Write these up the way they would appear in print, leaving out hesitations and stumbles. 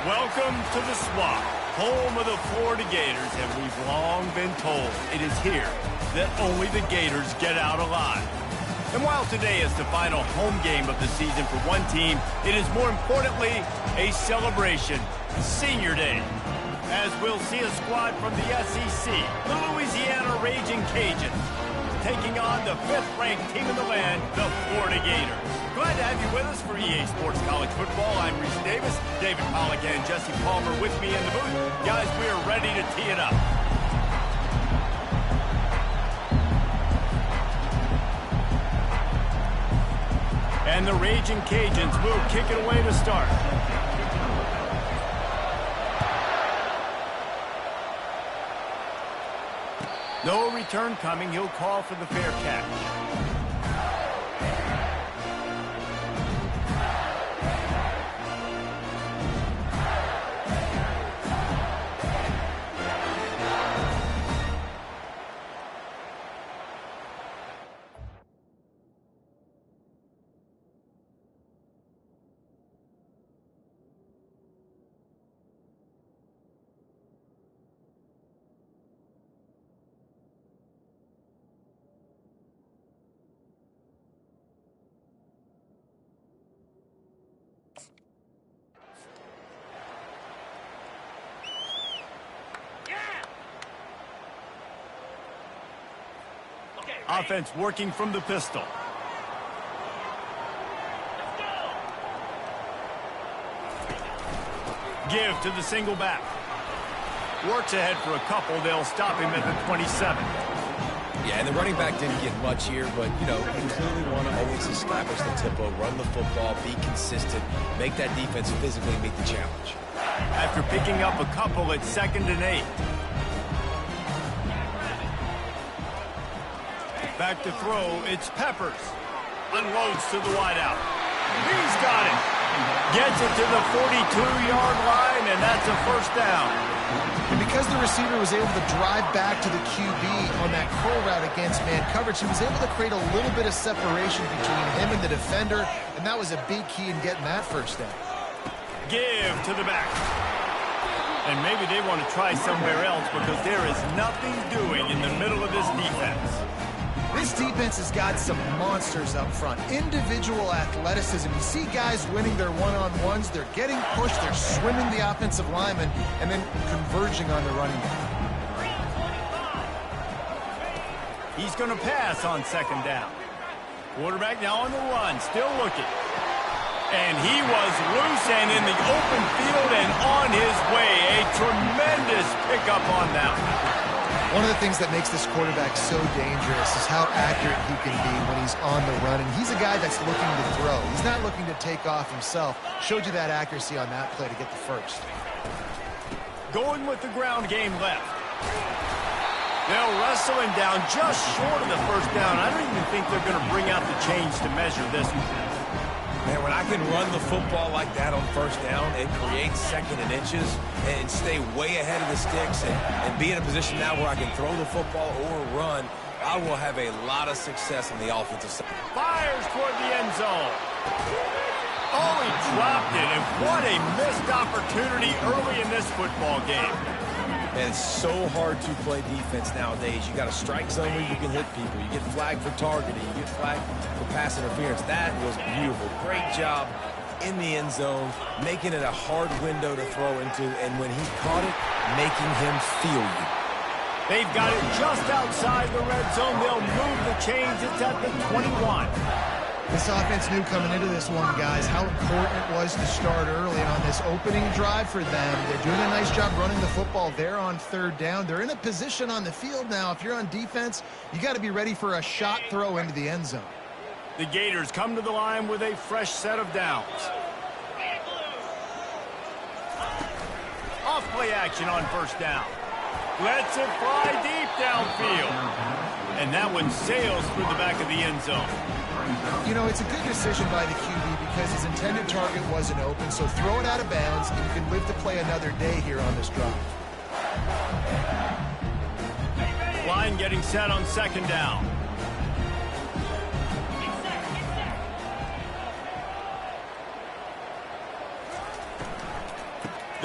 Welcome to the Swamp, home of the Florida Gators, and we've long been told it is here that only the Gators get out alive. And while today is the final home game of the season for one team, it is more importantly a celebration, Senior Day, as we'll see a squad from the SEC, the Louisiana Raging Cajuns, taking on the 5th-ranked team in the land, the Florida Gators. Glad to have you with us for EA Sports College Football. I'm Reese Davis, David Pollack and Jesse Palmer with me in the booth. Guys, we are ready to tee it up. And the Raging Cajuns will kick it away to start. No return coming. He'll call for the fair catch. Offense working from the pistol. Give to the single back. Works ahead for a couple. They'll stop him at the 27. Yeah, and the running back didn't get much here, but, you know, you clearly want to always establish the tempo, run the football, be consistent, make that defense physically meet the challenge. After picking up a couple at 2nd and 8. Back to throw, it's Peppers. Unloads to the wideout. He's got it. Gets it to the 42-yard line, and that's a first down. And because the receiver was able to drive back to the QB on that curl route against man coverage, he was able to create a little bit of separation between him and the defender, and that was a big key in getting that first down. Give to the back. And maybe they want to try somewhere else because there is nothing doing in the middle of this defense. This defense has got some monsters up front. Individual athleticism. You see guys winning their one-on-ones. They're getting pushed. They're swimming the offensive lineman and then converging on the running back. He's going to pass on 2nd down. Quarterback now on the run. Still looking. And he was loose and in the open field and on his way. A tremendous pickup on that one. One of the things that makes this quarterback so dangerous is how accurate he can be when he's on the run. And he's a guy that's looking to throw. He's not looking to take off himself. Showed you that accuracy on that play to get the first. Going with the ground game left. They'll wrestle him down just short of the first down. I don't even think they're going to bring out the chains to measure this one. Man, when I can run the football like that on first down, it creates 2nd and inches and stay way ahead of the sticks and be in a position now where I can throw the football or run. I will have a lot of success on the offensive side. Fires toward the end zone. Oh, he dropped it, and what a missed opportunity early in this football game. Man, it's so hard to play defense nowadays. You got a strike zone where you can hit people. You get flagged for targeting. You get flagged for pass interference. That was beautiful. Great job in the end zone, making it a hard window to throw into, and when he caught it, making him feel you. They've got it just outside the red zone. They'll move the chains. It's at the 21. This offense knew coming into this one, guys, how important it was to start early. And on this opening drive for them, they're doing a nice job running the football. They're on 3rd down. They're in a position on the field now. If you're on defense, you got to be ready for a shot throw into the end zone. The Gators come to the line with a fresh set of downs. Off play action on first down. Lets it fly deep downfield. And that one sails through the back of the end zone. You know, it's a good decision by the QB because his intended target wasn't open, so throw it out of bounds, and you can live to play another day here on this drive. Line getting set on 2nd down.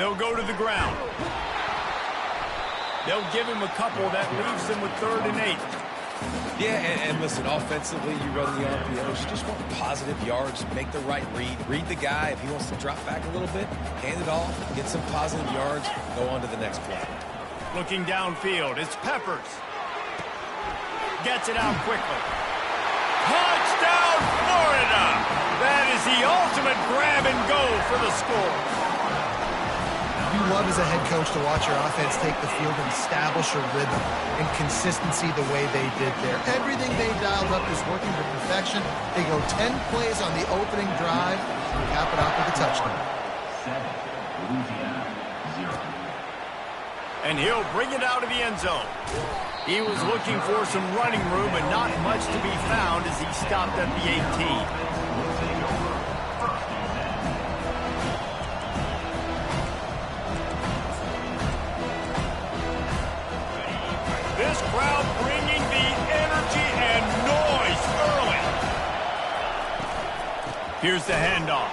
They'll go to the ground. They'll give him a couple. That leaves him with 3rd and 8. Yeah, and listen, offensively, you run the RPOs. You just want positive yards, make the right read. Read the guy. If he wants to drop back a little bit, hand it off, get some positive yards, go on to the next play. Looking downfield, it's Peppers. Gets it out quickly. Touchdown, Florida! That is the ultimate grab and go for the score. You love as a head coach to watch your offense take the field and establish a rhythm and consistency the way they did there. Everything they dialed up is working to perfection. They go 10 plays on the opening drive and cap it off with a touchdown. Louisiana, 0. And he'll bring it out of the end zone. He was looking for some running room, but not much to be found as he stopped at the 18. This crowd bringing the energy and noise early. Here's the handoff.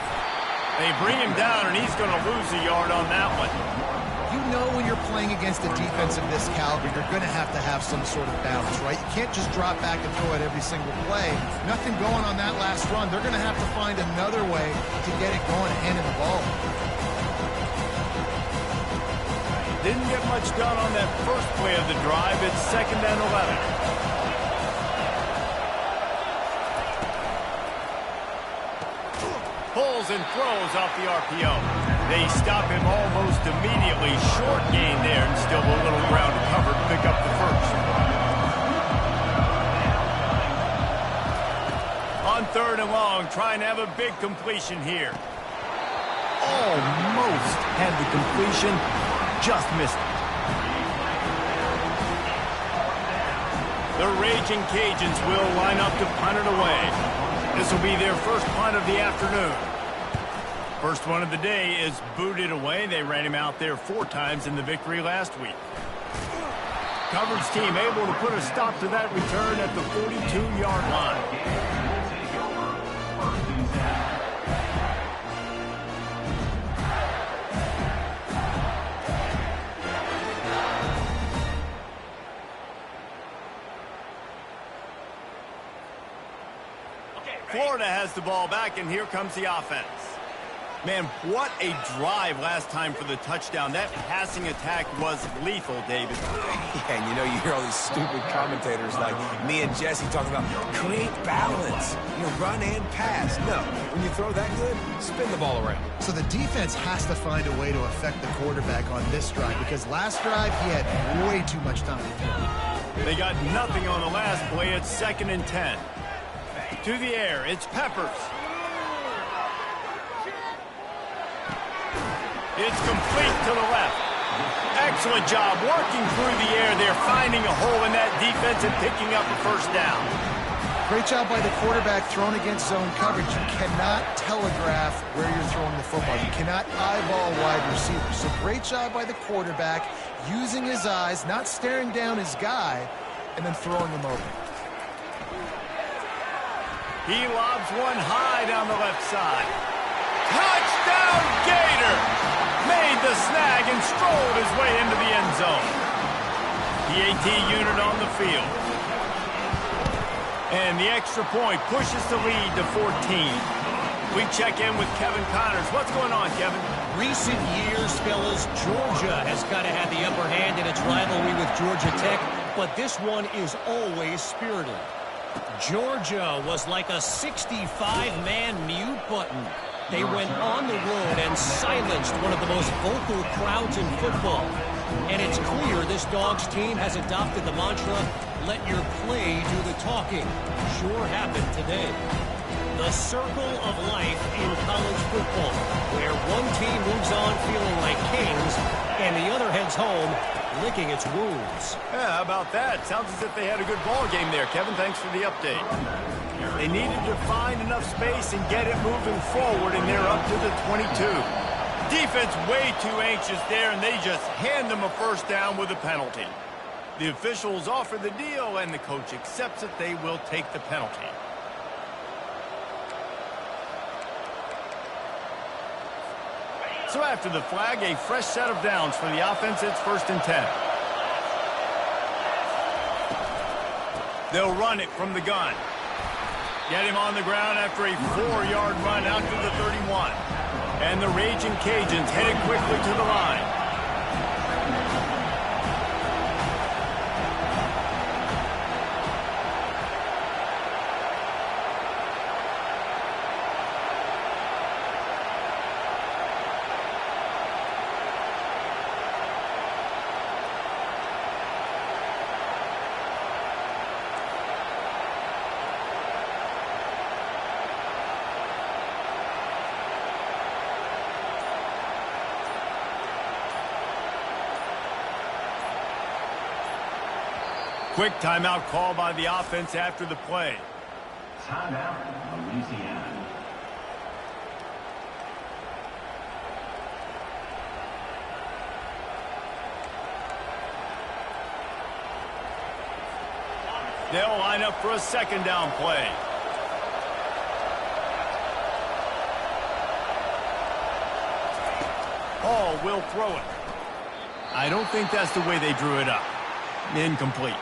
They bring him down, and he's going to lose a yard on that one. You know when you're playing against a defense of this caliber, you're going to have some sort of balance, right? You can't just drop back and throw it every single play. Nothing going on that last run. They're going to have to find another way to get it going and hand him the ball. Didn't get much done on that first play of the drive. It's 2nd and 11. Pulls and throws off the RPO. They stop him almost immediately. Short gain there, and still a little ground to cover to pick up the first. On 3rd and long, trying to have a big completion here. Almost had the completion. Just missed it. The Raging Cajuns will line up to punt it away. This will be their first punt of the afternoon. First one of the day is booted away. They ran him out there 4 times in the victory last week. Coverage team able to put a stop to that return at the 42-yard line. Florida has the ball back, and here comes the offense. Man, what a drive last time for the touchdown. That passing attack was lethal, David. Yeah, and you know, you hear all these stupid commentators like me and Jesse talking about create balance, run and pass. No, when you throw that good, spin the ball around. So the defense has to find a way to affect the quarterback on this drive because last drive he had way too much time to throw. They got nothing on the last play. It's 2nd and 10. To the air, it's Peppers. It's complete to the left. Excellent job working through the air there, finding a hole in that defense and picking up a first down. Great job by the quarterback thrown against zone coverage. You cannot telegraph where you're throwing the football. You cannot eyeball wide receivers. So great job by the quarterback using his eyes, not staring down his guy, and then throwing him over. He lobs one high down the left side. Touchdown, Gator! Made the snag and strolled his way into the end zone. The AT unit on the field. And the extra point pushes the lead to 14. We check in with Kevin Connors. What's going on, Kevin? Recent years, fellas, Georgia has kind of had the upper hand in its rivalry with Georgia Tech, but this one is always spirited. Georgia was like a 65-man mute button. They went on the road and silenced one of the most vocal crowds in football. And it's clear this Dogs team has adopted the mantra, let your play do the talking. Sure happened today. The circle of life in college football, where one team moves on feeling like kings, and the other heads home licking its wounds. Yeah, how about that? Sounds as if they had a good ball game there, Kevin. Thanks for the update. They needed to find enough space and get it moving forward, and they're up to the 22. Defense way too anxious there, and they just hand them a first down with a penalty. The officials offer the deal, and the coach accepts it. They will take the penalty. So after the flag, a fresh set of downs for the offense. It's 1st and 10. They'll run it from the gun. Get him on the ground after a 4-yard run out to the 31. And the Raging Cajuns headed quickly to the line. Quick timeout call by the offense after the play. Timeout, Louisiana. They'll line up for a 2nd down play. Hall will throw it. I don't think that's the way they drew it up. Incomplete.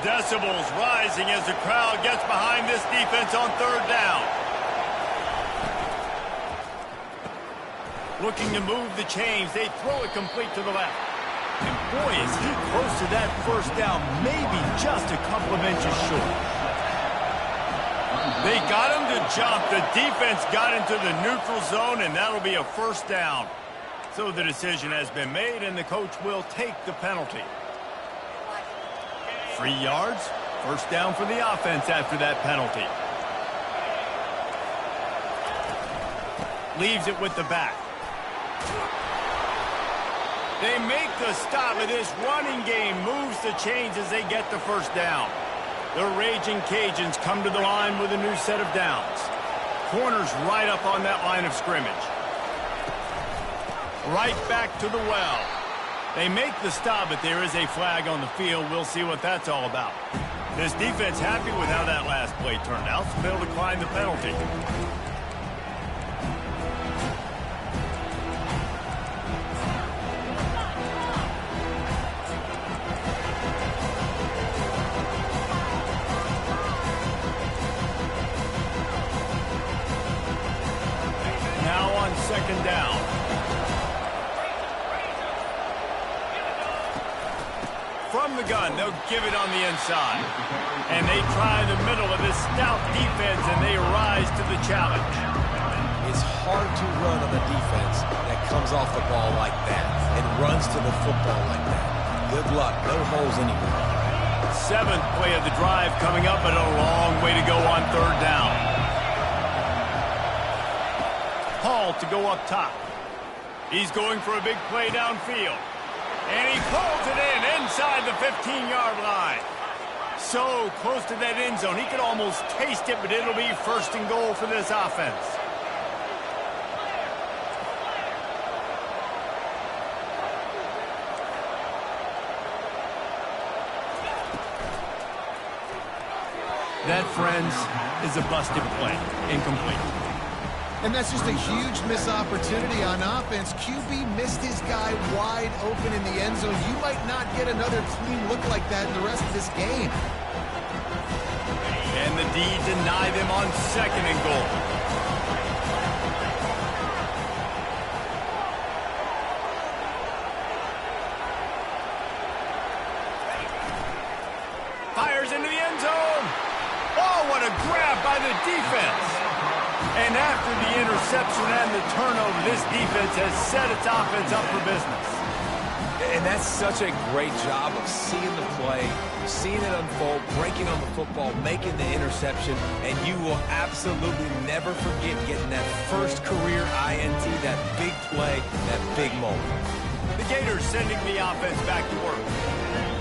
Decibels rising as the crowd gets behind this defense on 3rd down. Looking to move the chains. They throw it complete to the left. And boy, is he close to that 1st down. Maybe just a couple of inches short. They got him to jump. The defense got into the neutral zone, and that'll be a 1st down. So the decision has been made, and the coach will take the penalty. 3 yards, 1st down for the offense after that penalty. Leaves it with the back. They make the stop, and this running game moves the chains as they get the 1st down. The Raging Cajuns come to the line with a new set of downs. Corners right up on that line of scrimmage. Right back to the well. They make the stop, but there is a flag on the field. We'll see what that's all about. This defense happy with how that last play turned out, so they'll decline the penalty. Now on 2nd down. From the gun, they'll give it on the inside. And they try the middle of this stout defense, and they rise to the challenge. It's hard to run on a defense that comes off the ball like that and runs to the football like that. Good luck. No holes anywhere. 7th play of the drive coming up, and a long way to go on 3rd down. Hall to go up top. He's going for a big play downfield. And he pulls it in inside the 15-yard line. So close to that end zone. He could almost taste it, but it'll be 1st and goal for this offense. That, friends, is a busted play. Incomplete. And that's just a huge missed opportunity on offense. QB missed his guy wide open in the end zone. You might not get another clean look like that in the rest of this game. And the D deny them on 2nd and goal. Fires into the end zone. Oh, what a grab by the defense. And after the interception and the turnover, this defense has set its offense up for business. And that's such a great job of seeing the play, seeing it unfold, breaking on the football, making the interception, and you will absolutely never forget getting that 1st career INT, that big play, that big moment. The Gators sending the offense back to work.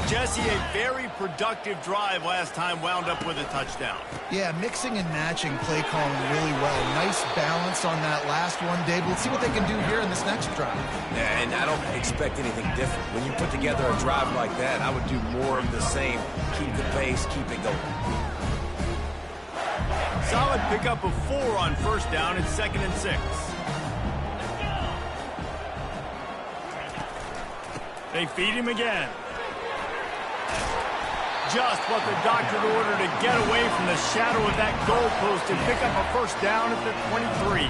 Jesse, a very productive drive last time wound up with a touchdown. Yeah, mixing and matching play calling really well. Nice balance on that last one, Dave. Let's see what they can do here in this next drive. Yeah, and I don't expect anything different. When you put together a drive like that, I would do more of the same. Keep the pace, keep it going. Solid pickup of 4 on first down. It's 2nd and 6. They feed him again. Just what the doctor ordered to get away from the shadow of that goalpost and pick up a first down at the 23.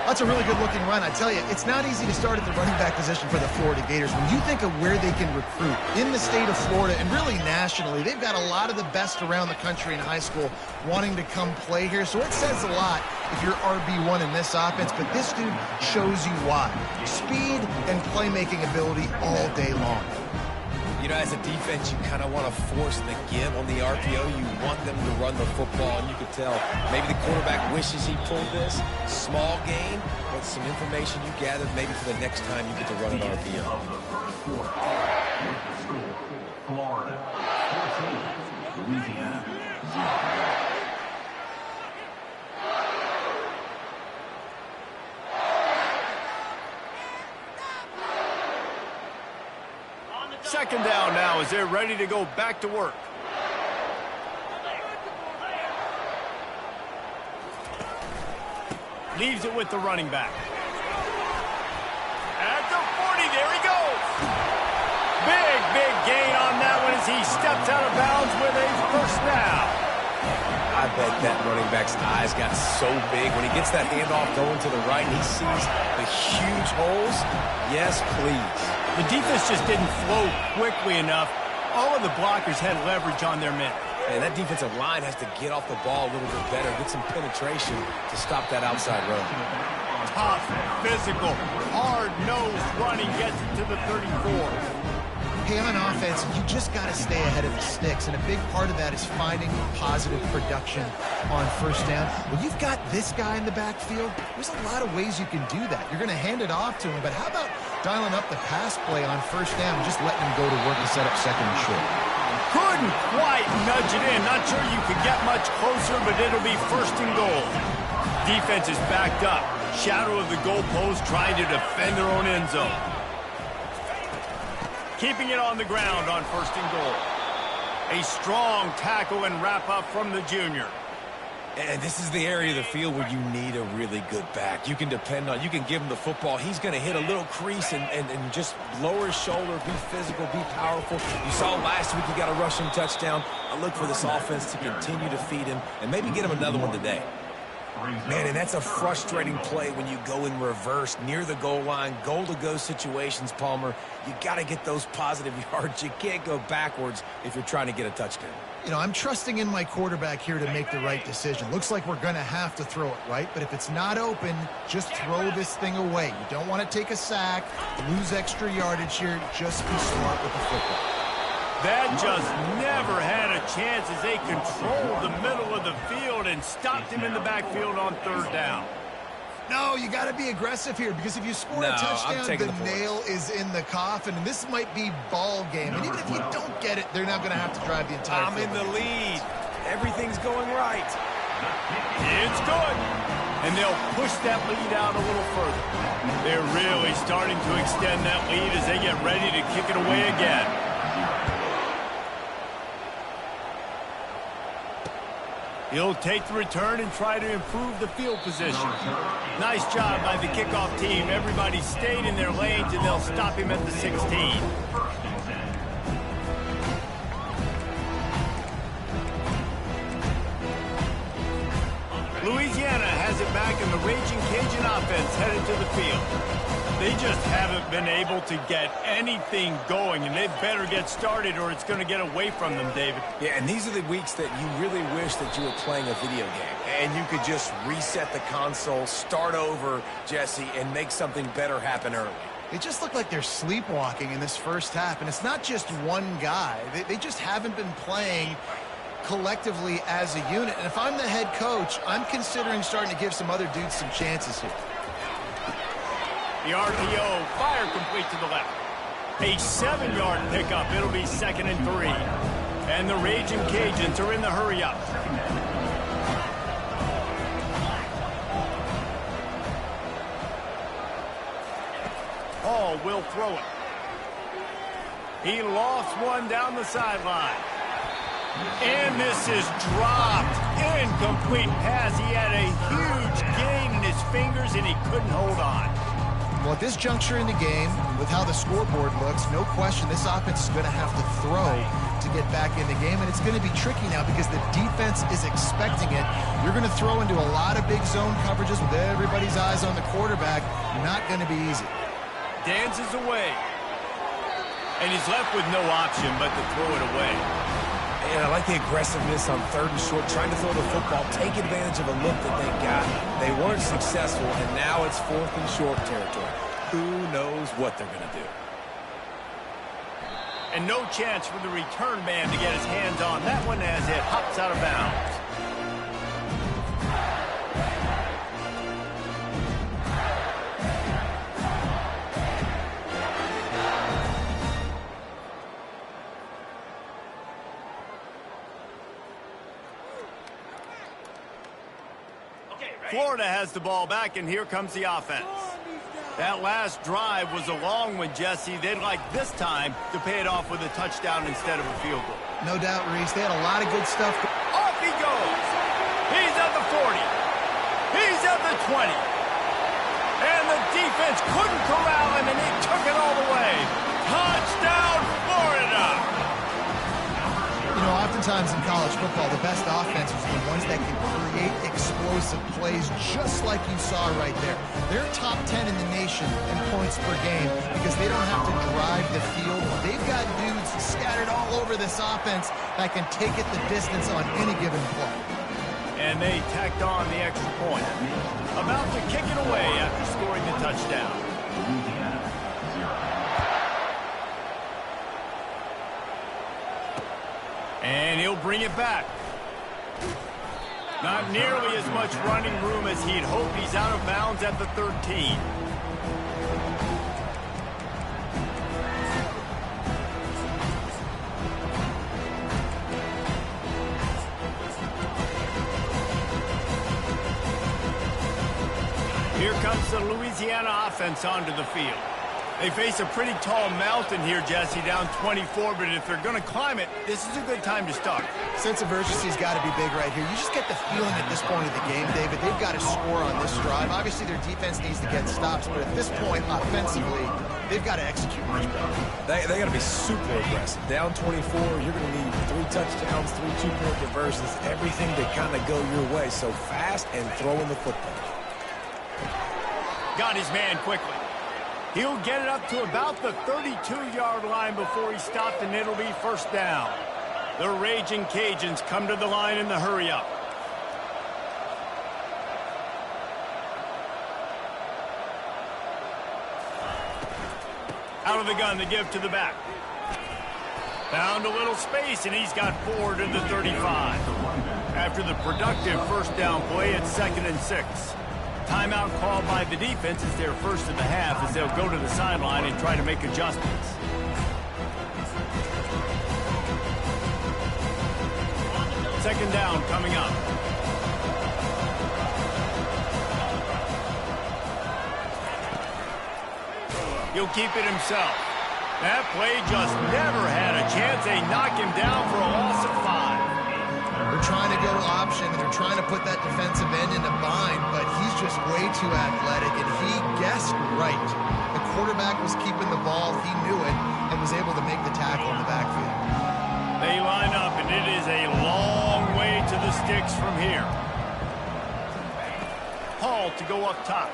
That's a really good-looking run. I tell you, it's not easy to start at the running back position for the Florida Gators. When you think of where they can recruit in the state of Florida and really nationally, they've got a lot of the best around the country in high school wanting to come play here. So it says a lot if you're RB1 in this offense, but this dude shows you why. Speed and playmaking ability all day long. You know, as a defense, you kind of want to force the give on the RPO. You want them to run the football, and you could tell maybe the quarterback wishes he pulled this. Small gain, but some information you gathered maybe for the next time you get to run an RPO. Florida, 14, Louisiana, 0. Second down now as they're ready to go back to work. Leaves it with the running back. At the 40, there he goes. Big gain on that one as he steps out of bounds with a first down. I bet that running back's eyes got so big when he gets that handoff going to the right and he sees the huge holes. Yes, please. The defense just didn't flow quickly enough. All of the blockers had leverage on their men. And that defensive line has to get off the ball a little bit better, get some penetration to stop that outside run. Tough, physical, hard-nosed running gets it to the 34. Hey, on offense, you just got to stay ahead of the sticks, and a big part of that is finding positive production on first down. When you've got this guy in the backfield, there's a lot of ways you can do that. You're going to hand it off to him, but how about dialing up the pass play on first down and just letting him go to work to set up second and short? Couldn't quite nudge it in. Not sure you could get much closer, but it'll be first and goal. Defense is backed up. Shadow of the goalpost trying to defend their own end zone. Keeping it on the ground on first and goal. A strong tackle and wrap up from the junior. And this is the area of the field where you need a really good back. You can depend on, you can give him the football. He's going to hit a little crease and just lower his shoulder, be physical, be powerful. You saw last week he got a rushing touchdown. I look for this offense to continue to feed him and maybe get him another one today. Man, and that's a frustrating play when you go in reverse near the goal line, goal-to-go situations, Palmer. You got to get those positive yards. You can't go backwards if you're trying to get a touchdown. You know, I'm trusting in my quarterback here to make the right decision. Looks like we're going to have to throw it, right? But if it's not open, just throw this thing away. You don't want to take a sack, lose extra yardage here. Just be smart with the football. That just never had a chance as they controlled the middle of the field and stopped him in the backfield on third down. No, you got to be aggressive here because if you score a touchdown, the nail is in the coffin, and this might be ball game. And even if you don't get it, they're not going to have to drive the entire field. I'm in the lead. Everything's going right. It's good. And they'll push that lead out a little further. They're really starting to extend that lead as they get ready to kick it away again. He'll take the return and try to improve the field position. Nice job by the kickoff team. Everybody stayed in their lanes, and they'll stop him at the 16. Louisiana has it back, and the Raging Cajun offense headed to the field. They just haven't been able to get anything going, and they better get started or it's going to get away from them, David. Yeah, and these are the weeks that you really wish that you were playing a video game and you could just reset the console, start over, Jesse, and make something better happen early. They just look like they're sleepwalking in this first half, and it's not just one guy. They just haven't been playing collectively as a unit. And if I'm the head coach, I'm considering starting to give some other dudes some chances here. The RPO, fire complete to the left. A 7-yard pickup. It'll be 2nd and 3. And the Raging Cajuns are in the hurry-up. Hall will throw it. He lofts one down the sideline. And this is dropped. Incomplete pass. He had a huge gain in his fingers, and he couldn't hold on. Well, at this juncture in the game, with how the scoreboard looks, no question this offense is going to have to throw to get back in the game, and it's going to be tricky now because the defense is expecting it. You're going to throw into a lot of big zone coverages with everybody's eyes on the quarterback. Not going to be easy. Dances away. And he's left with no option but to throw it away. And I like the aggressiveness on 3rd and short, trying to throw the football, take advantage of a look that they got. They weren't successful, and now it's 4th and short territory. Who knows what they're going to do? And no chance for the return man to get his hands on that one as it hops out of bounds. Florida has the ball back, and here comes the offense. That last drive was a long one, Jesse. They'd like this time to pay it off with a touchdown instead of a field goal. No doubt, Reese. They had a lot of good stuff. Off he goes. He's at the 40. He's at the 20. And the defense couldn't corral him, and he took it all the way. Touchdown, Florida! You know, oftentimes in college football, the best offenses are the ones that can create explosive plays just like you saw right there. They're top 10 in the nation in points per game because they don't have to drive the field. They've got dudes scattered all over this offense that can take it the distance on any given play. And they tacked on the extra point. About to kick it away after scoring the touchdown. Louisiana, 0. And he'll bring it back. Not nearly as much running room as he'd hoped. He's out of bounds at the 13. Here comes the Louisiana offense onto the field. They face a pretty tall mountain here, Jesse, down 24, but if they're going to climb it, this is a good time to start. Sense of urgency's got to be big right here. You just get the feeling at this point of the game, David, they've got to score on this drive. Obviously, their defense needs to get stops, but at this point, offensively, they've got to execute much better. They got to be super aggressive. Down 24, you're going to need 3 touchdowns, 3 two-point conversions, everything to kind of go your way. So fast and throwing the football. Got his man quickly. He'll get it up to about the 32-yard line before he's stopped, and it'll be 1st down. The Raging Cajuns come to the line in the hurry-up. Out of the gun, the give to the back. Found a little space, and he's got 4 to the 35. After the productive 1st down play, it's 2nd and 6. Timeout called by the defense is their first of the half as they'll go to the sideline and try to make adjustments. Second down coming up. He'll keep it himself. That play just never had a chance. They knock him down for a loss of 5. They're trying to go option, and they're trying to put that defensive end in a bind, but he's just way too athletic, and he guessed right. The quarterback was keeping the ball. He knew it and was able to make the tackle in the backfield. They line up, and it is a long way to the sticks from here. Hall to go up top.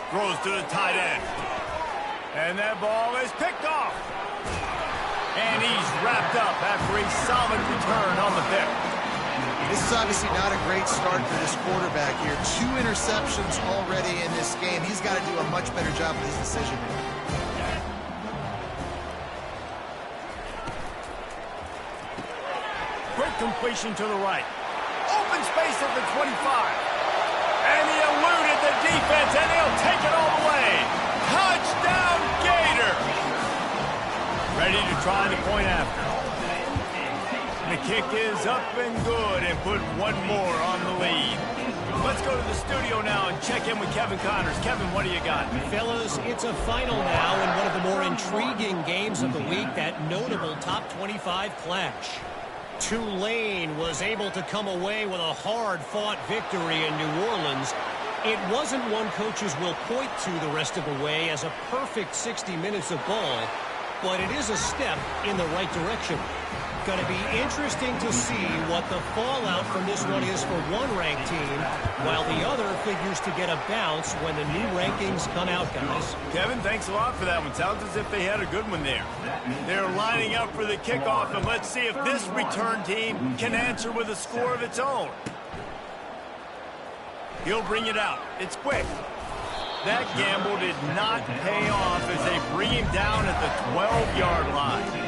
Throws to the tight end. And that ball is picked off. And he's wrapped up after a solid return on the pick. This is obviously not a great start for this quarterback here. 2 interceptions already in this game. He's got to do a much better job with his decision here. Quick completion to the right. Open space at the 25. And he eluded the defense, and he'll take it all the way. Touchdown, Gators! Ready to try the point after. The kick is up and good and put one more on the lead. Let's go to the studio now and check in with Kevin Connors. Kevin, what do you got? Fellas, it's a final now in one of the more intriguing games of the week, that notable top 25 clash. Tulane was able to come away with a hard-fought victory in New Orleans. It wasn't one coaches will point to the rest of the way as a perfect 60 minutes of ball, but it is a step in the right direction. Going to be interesting to see what the fallout from this one is for one ranked team, while the other figures to get a bounce when the new rankings come out, guys. Kevin, thanks a lot for that one. Sounds as if they had a good one there. They're lining up for the kickoff, and let's see if this return team can answer with a score of its own. He'll bring it out. It's quick. That gamble did not pay off as they bring him down at the 12-yard line.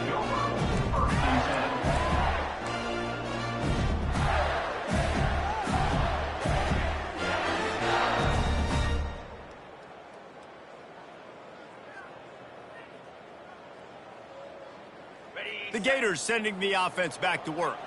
The Gators sending the offense back to work.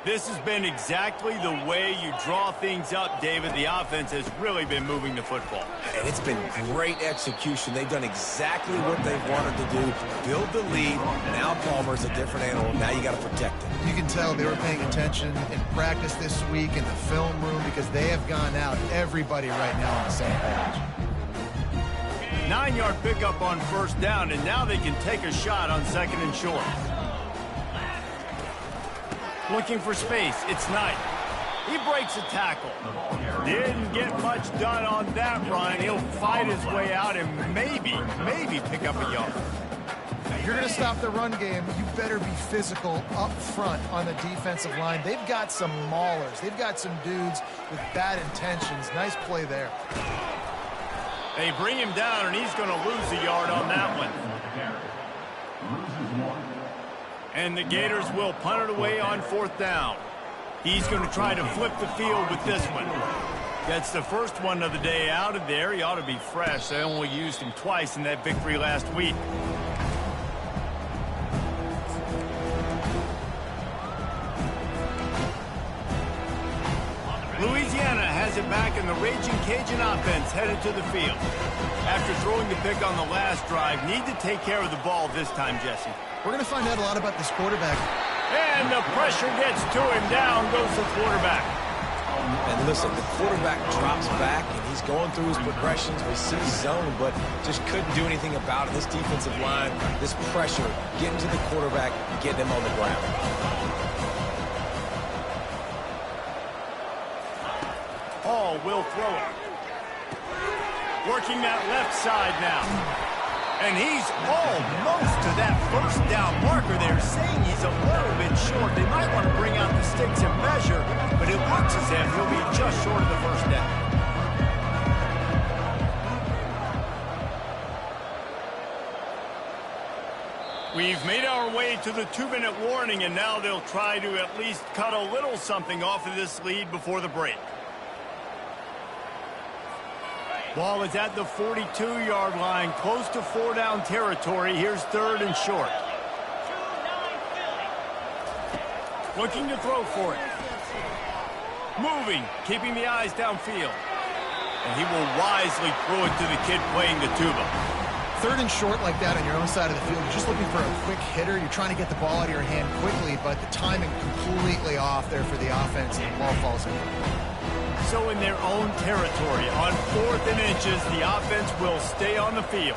This has been exactly the way you draw things up, David. The offense has really been moving the football. And it's been great execution. They've done exactly what they've wanted to do. Build the lead. Now Palmer's a different animal. Now you got to protect him. You can tell they were paying attention in practice this week in the film room because they have gone out, everybody right now on the same page. 9-yard pickup on first down, and now they can take a shot on second and short. Looking for space. It's Knight. He breaks a tackle. Didn't get much done on that run. He'll fight his way out and maybe pick up a yard. If you're going to stop the run game, you better be physical up front on the defensive line. They've got some maulers. They've got some dudes with bad intentions. Nice play there. They bring him down, and he's going to lose a yard on that one. And the Gators will punt it away on fourth down. He's going to try to flip the field with this one. That's the first one of the day out of there. He ought to be fresh. They only used him twice in that victory last week. Louisiana has it back, and the Raging Cajun offense headed to the field. After throwing the pick on the last drive, need to take care of the ball this time, Jesse. We're going to find out a lot about this quarterback. And the pressure gets to him. Down goes the quarterback. And listen, the quarterback drops back, and he's going through his progressions. We see zone, but just couldn't do anything about it. This defensive line, this pressure, getting to the quarterback, getting him on the ground. Hall will throw it. Working that left side now. And he's almost to that first down marker. They're saying he's a little bit short. They might want to bring out the sticks and measure, but it looks as if he'll be just short of the first down. We've made our way to the 2-minute warning, and now they'll try to at least cut a little something off of this lead before the break. Ball is at the 42-yard line, close to 4-down territory. Here's third and short. Looking to throw for it. Moving, keeping the eyes downfield. And he will wisely throw it to the kid playing the tuba. Third and short like that on your own side of the field, you're just looking for a quick hitter. You're trying to get the ball out of your hand quickly, but the timing completely off there for the offense, and the ball falls in. So in their own territory, on 4th and inches, the offense will stay on the field.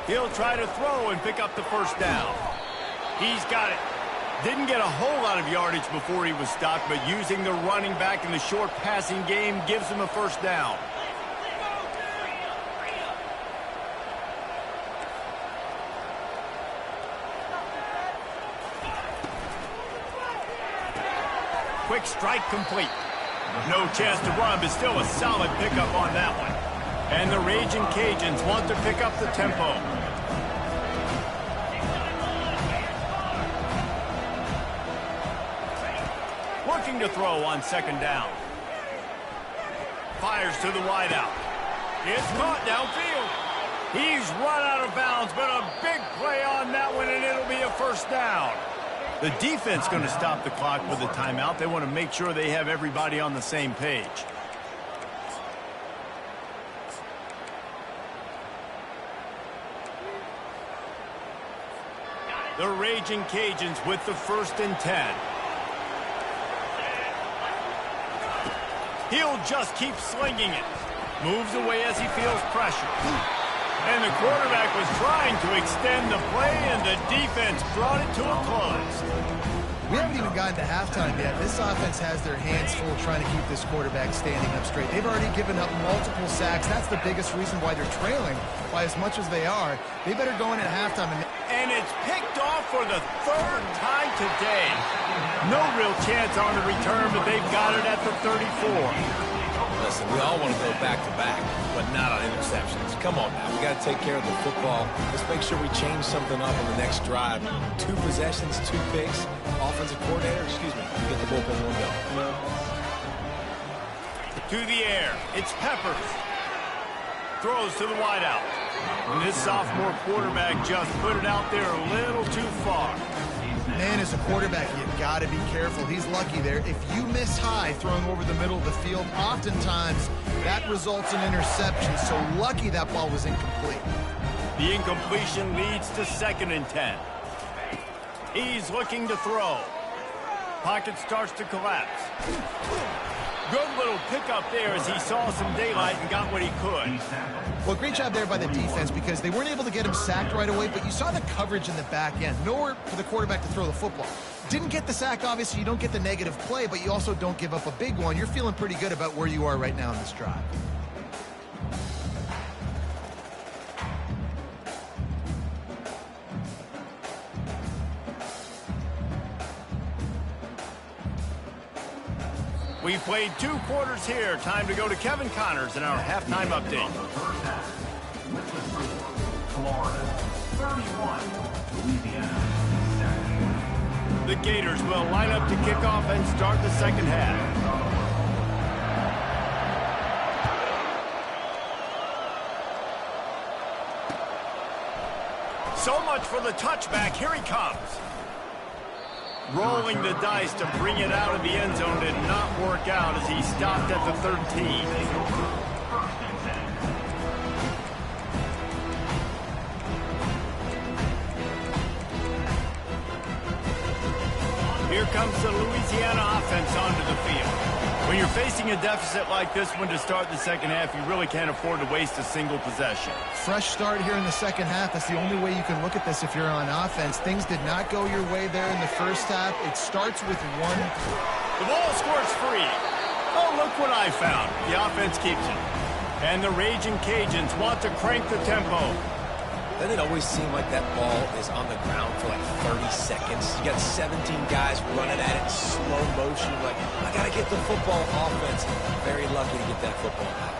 He'll try to throw and pick up the first down. He's got it. Didn't get a whole lot of yardage before he was stopped, but using the running back in the short passing game gives him a first down. Quick strike complete. No chance to run, but still a solid pickup on that one. And the Raging Cajuns want to pick up the tempo. Looking to throw on second down. Fires to the wideout. It's caught downfield. He's run out of bounds, but a big play on that one, and it'll be a first down. The defense going to stop the clock with a timeout. They want to make sure they have everybody on the same page. The Raging Cajuns with the 1st and 10. He'll just keep slinging it. Moves away as he feels pressure. And the quarterback was trying to extend the play, and the defense brought it to a close. We haven't even gotten to halftime yet. This offense has their hands full trying to keep this quarterback standing up straight. They've already given up multiple sacks. That's the biggest reason why they're trailing by as much as they are. They better go in at halftime. And it's picked off for the 3rd time today. No real chance on the return, but they've got it at the 34. Listen, we all want to go back-to-back, but not on interceptions. Come on now. We got to take care of the football. Let's make sure we change something up on the next drive. 2 possessions, 2 picks. Offensive coordinator, you get the bullpen window. To the air. It's Peppers. Throws to the wideout. And this sophomore quarterback just put it out there a little too far. Man, as a quarterback, you've got to be careful. He's lucky there. If you miss high throwing over the middle of the field, oftentimes that results in interception. So lucky that ball was incomplete. The incompletion leads to 2nd and 10. He's looking to throw. Pocket starts to collapse. Good little pickup there as he saw some daylight and got what he could. Well, great job there by the defense because they weren't able to get him sacked right away, but you saw the coverage in the back end. Nowhere for the quarterback to throw the football. Didn't get the sack, obviously. You don't get the negative play, but you also don't give up a big one. You're feeling pretty good about where you are right now in this drive. We've played 2 quarters here. Time to go to Kevin Connors in our halftime update. Florida, 31, Louisiana, 7. The Gators will line up to kick off and start the 2nd half. So much for the touchback. Here he comes. Rolling the dice to bring it out of the end zone did not work out as he stopped at the 13. Here comes the Louisiana offense onto the field. When you're facing a deficit like this one to start the 2nd half, you really can't afford to waste a single possession. Fresh start here in the 2nd half. That's the only way you can look at this if you're on offense. Things did not go your way there in the 1st half. It starts with 1. The ball squirts free. Oh, look what I found. The offense keeps it. And the Raging Cajuns want to crank the tempo. Doesn't it always seem like that ball is on the ground for like 30 seconds? You got 17 guys running at it in slow motion. Like, I got to get the football. Offense, very lucky to get that football out.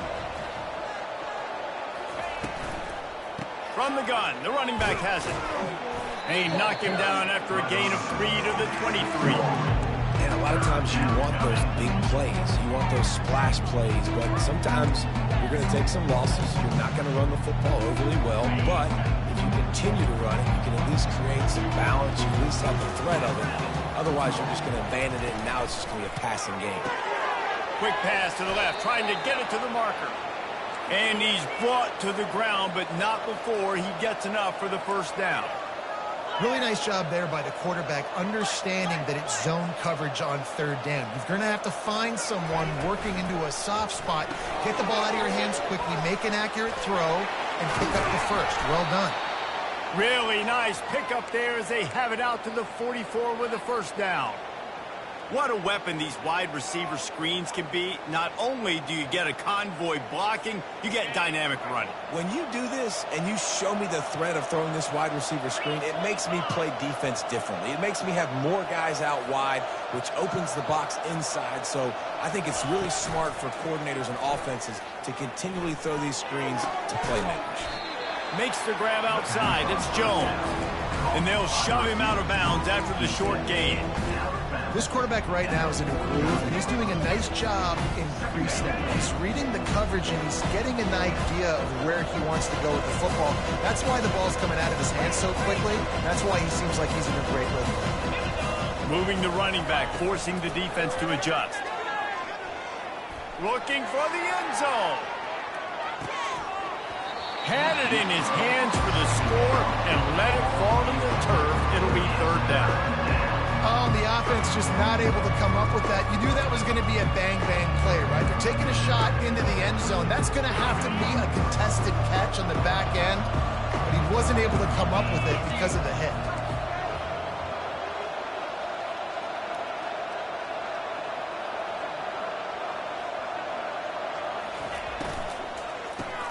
From the gun, the running back has it. They knock him down after a gain of 3 to the 23. And a lot of times you want those big plays. You want those splash plays. But sometimes you're going to take some losses. You're not going to run the football overly well. But if you continue to run it, you can at least create some balance. You at least have the threat of it. Otherwise, you're just going to abandon it, and now it's just going to be a passing game. Quick pass to the left, trying to get it to the marker. And he's brought to the ground, but not before he gets enough for the 1st down. Really nice job there by the quarterback, understanding that it's zone coverage on 3rd down. You're going to have to find someone working into a soft spot, get the ball out of your hands quickly, make an accurate throw, and pick up the 1st. Well done. Really nice pickup there as they have it out to the 44 with the 1st down. What a weapon these wide receiver screens can be. Not only do you get a convoy blocking, you get dynamic running. When you do this and you show me the threat of throwing this wide receiver screen, it makes me play defense differently. It makes me have more guys out wide, which opens the box inside. So I think it's really smart for coordinators and offenses to continually throw these screens to playmakers. Makes the grab outside. It's Jones. And they'll shove him out of bounds after the short gain. This quarterback right now is in a groove, and he's doing a nice job in pre-snap. He's reading the coverage, and he's getting an idea of where he wants to go with the football. That's why the ball's coming out of his hands so quickly. That's why he seems like he's in a great rhythm. Moving the running back, forcing the defense to adjust. Looking for the end zone. Had it in his hands for the score and let it fall to the turf. It'll be third down. Oh, the offense just not able to come up with that. You knew that was going to be a bang-bang play, right? They're taking a shot into the end zone. That's going to have to be a contested catch on the back end, but he wasn't able to come up with it because of the hit.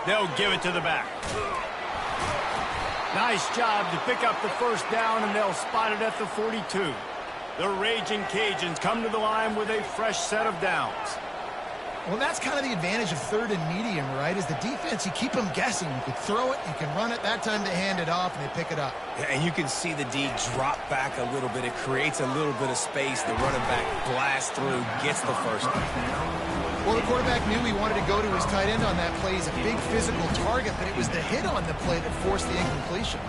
They'll give it to the back. Nice job to pick up the first down, and they'll spot it at the 42. The Raging Cajuns come to the line with a fresh set of downs. Well, that's kind of the advantage of third and medium, right? Is the defense, you keep them guessing. You can throw it, you can run it. That time they hand it off, and they pick it up. Yeah, and you can see the D drop back a little bit. It creates a little bit of space. The running back blasts through, gets the first down. Well, the quarterback knew he wanted to go to his tight end on that play. He's a big physical target, but it was the hit on the play that forced the incompletion.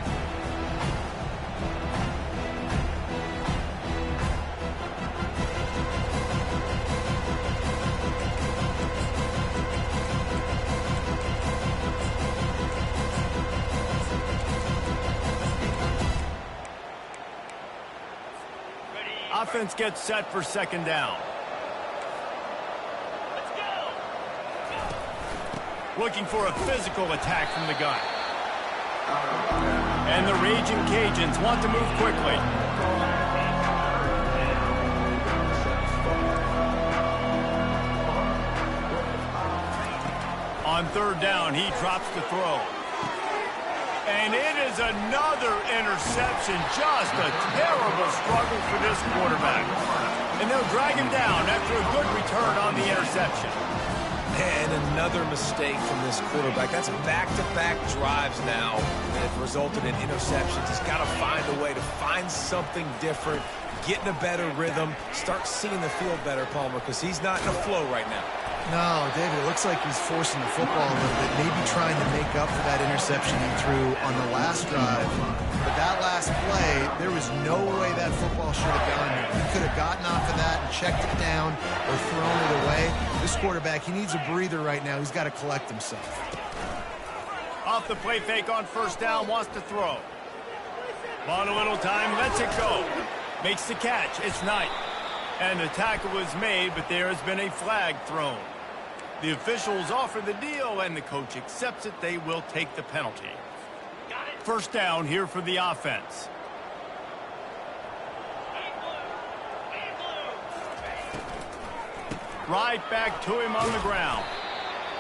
Offense gets set for second down. Looking for a physical attack from the gun. And the Raging Cajuns want to move quickly. On third down, he drops the throw. And it is another interception. Just a terrible struggle for this quarterback. And they'll drag him down after a good return on the interception. And another mistake from this quarterback. That's back-to-back drives now that have resulted in interceptions. He's got to find a way to find something different, get in a better rhythm, start seeing the field better, Palmer, because he's not in a flow right now. No, David, it looks like he's forcing the football a little bit, maybe trying to make up for that interception he threw on the last drive. But that last play, there was no way that football should have gone there. He could have gotten off of that and checked it down or thrown it away. This quarterback, he needs a breather right now. He's got to collect himself. Off the play fake on first down, wants to throw. On a little time, lets it go. Makes the catch. It's Knight. And the tackle was made, but there has been a flag thrown. The officials offer the deal, and the coach accepts it. They will take the penalty. First down here for the offense. Right back to him on the ground.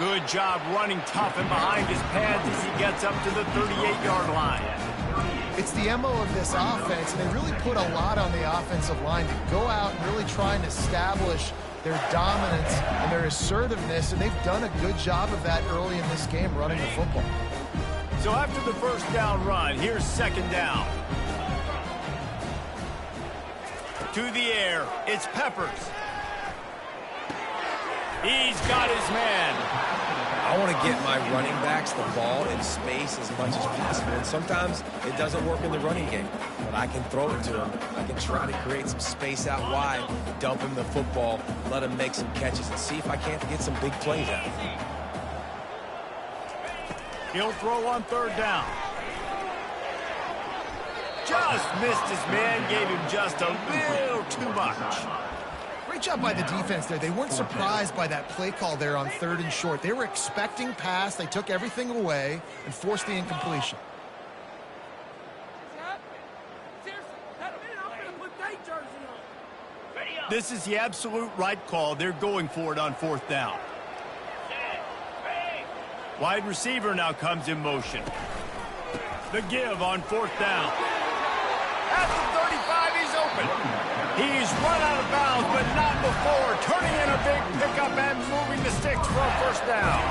Good job running tough and behind his pads as he gets up to the 38-yard line. It's the MO of this offense, and they really put a lot on the offensive line to go out and really try and establish their dominance and their assertiveness, and they've done a good job of that early in this game running the football. So after the first down run, here's second down. To the air, it's Peppers. He's got his man. I want to get my running backs the ball in space as much as possible. And sometimes it doesn't work in the running game, but I can throw it to him. I can try to create some space out wide, dump him the football, let him make some catches, and see if I can't get some big plays out of him. He'll throw on third down. Just missed his man, gave him just a little too much. Great job by the defense there. They weren't surprised by that play call there on third and short. They were expecting pass. They took everything away and forced the incompletion. This is the absolute right call. They're going for it on fourth down. Wide receiver now comes in motion. The give on fourth down. At the 35, he's open. He's run out of bounds, but not before. Turning in a big pickup and moving the sticks for a first down.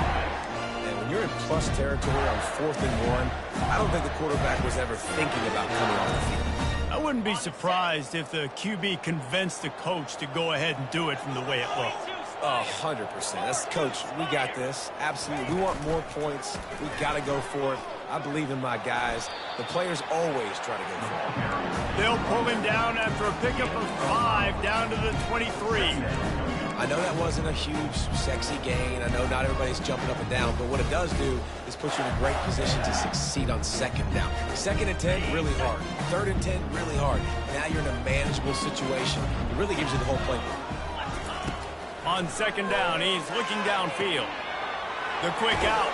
And when you're in plus territory on 4th and 1, I don't think the quarterback was ever thinking about coming off the field. I wouldn't be surprised if the QB convinced the coach to go ahead and do it from the way it looked. 100%. That's coach. We got this. Absolutely. We want more points. We got to go for it. I believe in my guys. The players always try to go for it. They'll pull him down after a pickup of 5 down to the 23. I know that wasn't a huge, sexy gain. I know not everybody's jumping up and down, but what it does do is put you in a great position to succeed on second down. 2nd and 10, really hard. 3rd and 10, really hard. Now you're in a manageable situation. It really gives you the whole playbook. On 2nd down, he's looking downfield. The quick out.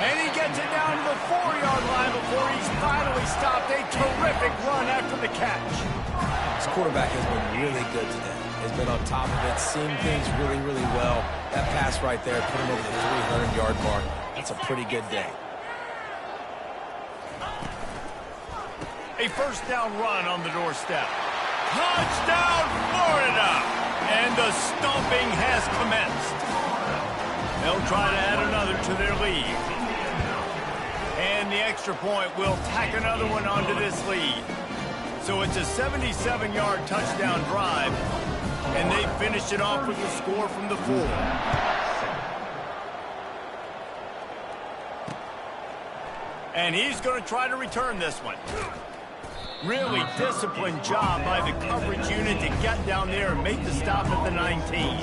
And he gets it down to the 4-yard line before he's finally stopped. A terrific run after the catch. This quarterback has been really good today. Has been on top of it, seen things really, really well. That pass right there put him over the 300-yard mark. That's a pretty good day. A 1st down run on the doorstep. Touchdown, Florida! And the stomping has commenced. They'll try to add another to their lead. And the extra point will tack another one onto this lead. So it's a 77-yard touchdown drive, and they finished it off with a score from the 4. And he's going to try to return this one. Really disciplined job by the coverage unit to get down there and make the stop at the 19.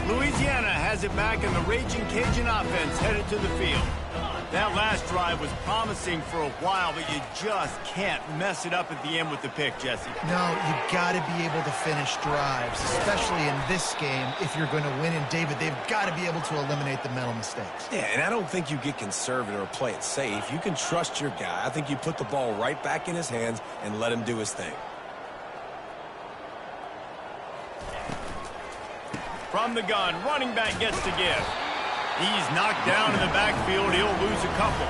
Louisiana has it back, and the Raging Cajun offense headed to the field. That last drive was promising for a while, but you just can't mess it up at the end with the pick, Jesse. No, you got to be able to finish drives, especially in this game. If you're going to win, and David, they've got to be able to eliminate the mental mistakes. Yeah, and I don't think you get conservative or play it safe. You can trust your guy. I think you put the ball right back in his hands and let him do his thing. From the gun, running back gets to give. He's knocked down in the backfield. He'll lose a couple.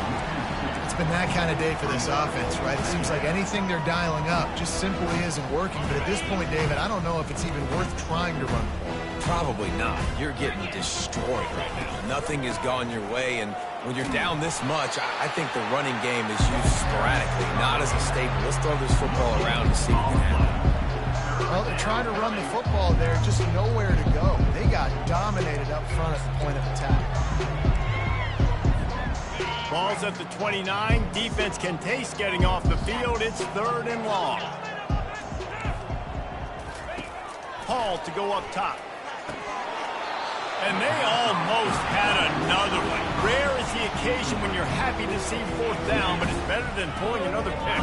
It's been that kind of day for this offense, right? It seems like anything they're dialing up just simply isn't working. But at this point, David, I don't know if it's even worth trying to run the ball. Probably not. You're getting destroyed right now. Nothing has gone your way, and when you're down this much, I think the running game is used sporadically, not as a staple. Let's throw this football around and see what can happen. Well, they're trying to run the football there, just nowhere to go. They got dominated up front at the point of attack. Ball's at the 29. Defense can taste getting off the field. It's 3rd and long. Hall to go up top. And they almost had another one. Rare is the occasion when you're happy to see 4th down, but it's better than pulling another pick.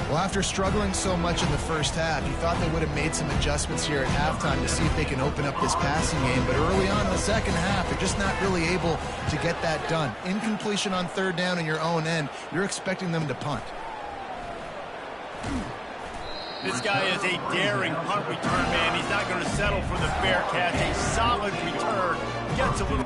Well, after struggling so much in the first half, you thought they would have made some adjustments here at halftime to see if they can open up this passing game. But early on in the second half, they're just not really able to get that done. Incompletion on 3rd down in your own end, you're expecting them to punt. This guy is a daring punt return man. He's not going to settle for the fair catch. A solid return. Gets a little...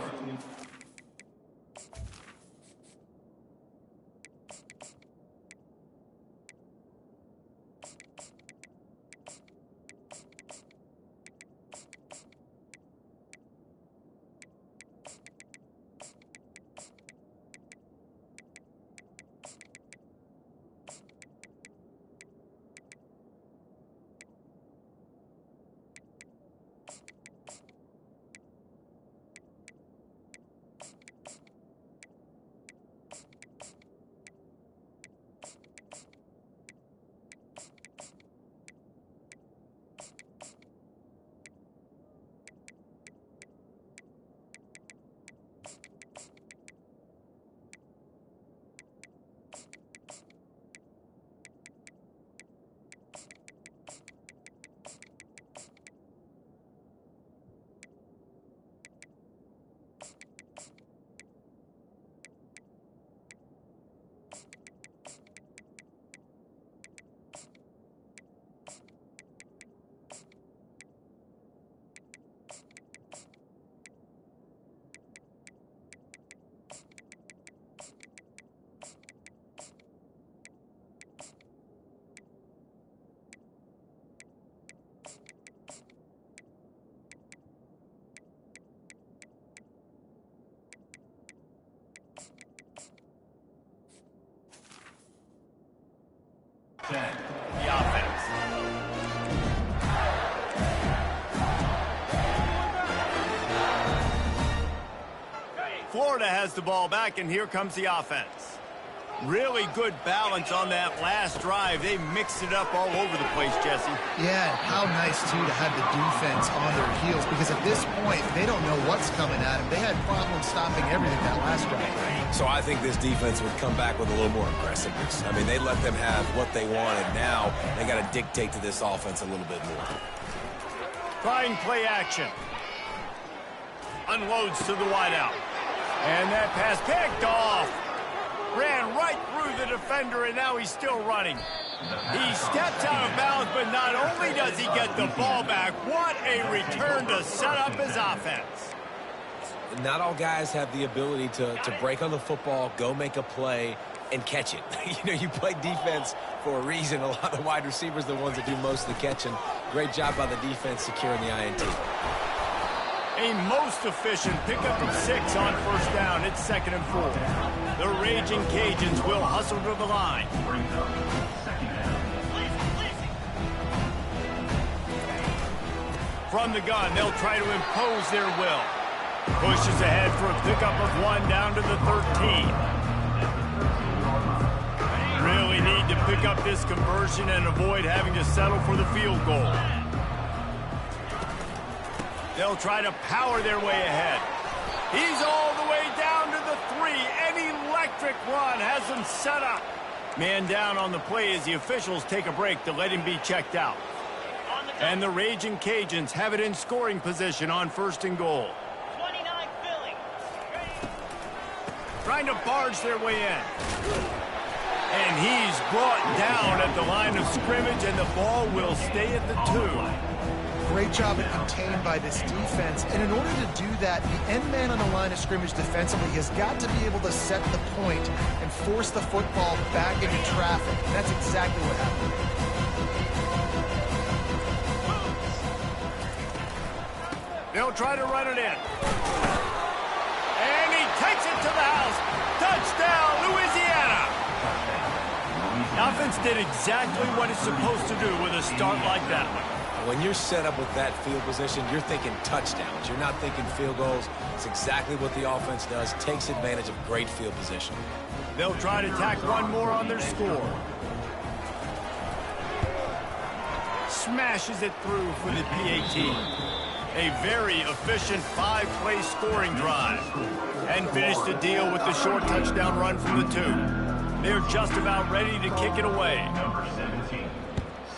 Florida has the ball back, and here comes the offense. Really good balance on that last drive. They mixed it up all over the place, Jesse. Yeah, how nice, too, to have the defense on their heels, because at this point, they don't know what's coming at them. They had problems stopping everything that last drive. So I think this defense would come back with a little more aggressiveness. I mean, they let them have what they wanted. Now they got to dictate to this offense a little bit more. Trying play action. Unloads to the wideout. And that pass picked off. Ran right through the defender, and now he's still running. He steps out of bounds, but not only does he get the ball back, what a return to set up his offense. Not all guys have the ability to break on the football, go make a play, and catch it. You know, you play defense for a reason. A lot of the wide receivers are the ones that do most of the catching. Great job by the defense securing the INT. A most efficient pickup of 6 on first down. It's 2nd and 4. The Raging Cajuns will hustle to the line. From the gun, they'll try to impose their will. Pushes ahead for a pickup of 1 down to the 13. Really need to pick up this conversion and avoid having to settle for the field goal. They'll try to power their way ahead. He's all the way down to the 3. An electric run has them set up. Man down on the play as the officials take a break to let him be checked out. And the Raging Cajuns have it in scoring position on 1st and goal. 29 Philly. Trying to barge their way in. And he's brought down at the line of scrimmage, and the ball will stay at the 2. Great job at contained by this defense. And in order to do that, the end man on the line of scrimmage defensively has got to be able to set the point and force the football back into traffic. And that's exactly what happened. They'll try to run it in. And he takes it to the house. Touchdown, Louisiana. The offense did exactly what it's supposed to do with a start like that one. When you're set up with that field position, you're thinking touchdowns. You're not thinking field goals. It's exactly what the offense does. Takes advantage of great field position. They'll try to tack one more on their score. Smashes it through for the PAT. A very efficient 5-play scoring drive. And finished the deal with the short touchdown run from the 2. They're just about ready to kick it away. Number 17,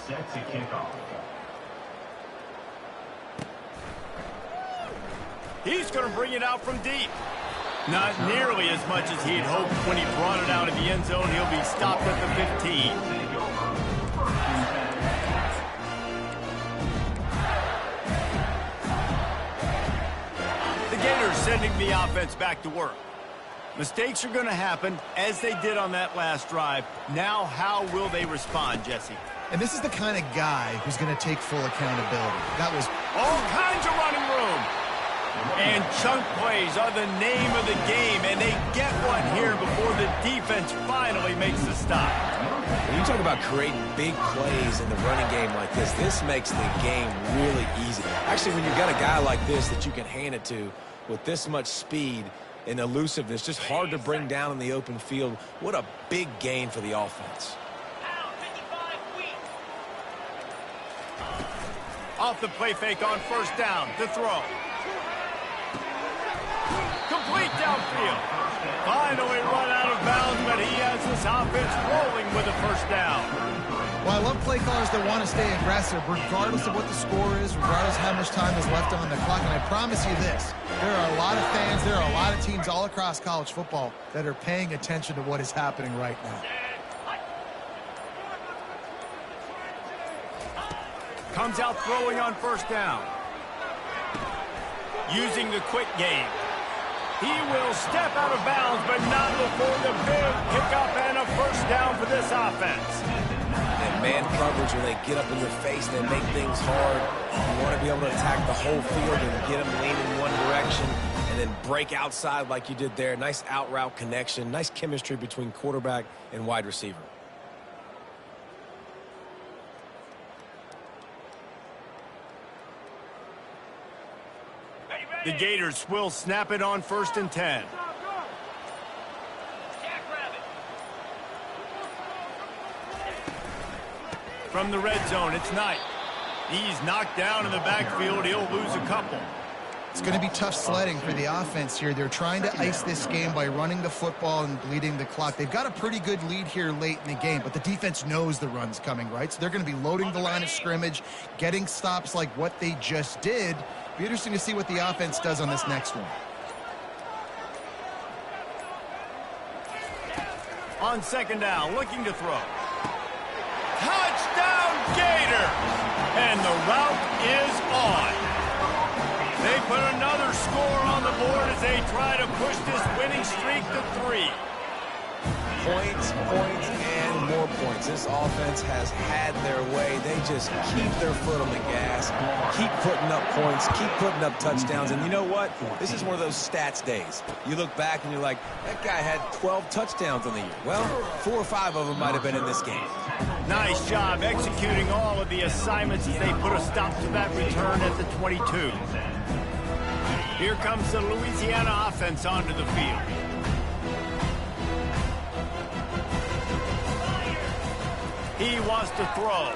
set to kick off. He's going to bring it out from deep. Not nearly as much as he'd hoped when he brought it out of the end zone. He'll be stopped at the 15. The Gators sending the offense back to work. Mistakes are going to happen, as they did on that last drive. Now, how will they respond, Jesse? And this is the kind of guy who's going to take full accountability. That was all kinds of running room. And chunk plays are the name of the game, and they get one here before the defense finally makes the stop. When you talk about creating big plays in the running game like this makes the game really easy. Actually, when you've got a guy like this that you can hand it to with this much speed and elusiveness, just hard to bring down in the open field, what a big gain for the offense. Off the play fake on first down to throw. Complete downfield. Finally run out of bounds, but he has this offense rolling with a first down. Well, I love play callers that want to stay aggressive, regardless of what the score is, regardless of how much time is left on the clock. And I promise you this, there are a lot of fans, there are a lot of teams all across college football that are paying attention to what is happening right now. Comes out throwing on first down. Using the quick game. He will step out of bounds, but not before the big pickup and a first down for this offense. And man coverage, when they get up in your face, they make things hard. You want to be able to attack the whole field and get them leaning one direction and then break outside like you did there. Nice out route connection, nice chemistry between quarterback and wide receiver. The Gators will snap it on 1st and 10. from the red zone. It's Knight. He's knocked down in the backfield. He'll lose a couple. It's going to be tough sledding for the offense here. They're trying to ice this game by running the football and bleeding the clock. They've got a pretty good lead here late in the game, but the defense knows the run's coming, right? So they're going to be loading the line of scrimmage, getting stops like what they just did. Be interesting to see what the offense does on this next one. On second down, looking to throw. Touchdown, Gators! And the route is on. They put another score on the board as they try to push this winning streak to 3. Points, points, and more points. This offense has had their way. They just keep their foot on the gas, keep putting up points, keep putting up touchdowns. And you know what? This is one of those stats days. You look back and you're like, that guy had 12 touchdowns on the year. Well, 4 or 5 of them might have been in this game. Nice job executing all of the assignments as they put a stop to that return at the 22. Here comes the Louisiana offense onto the field. He wants to throw.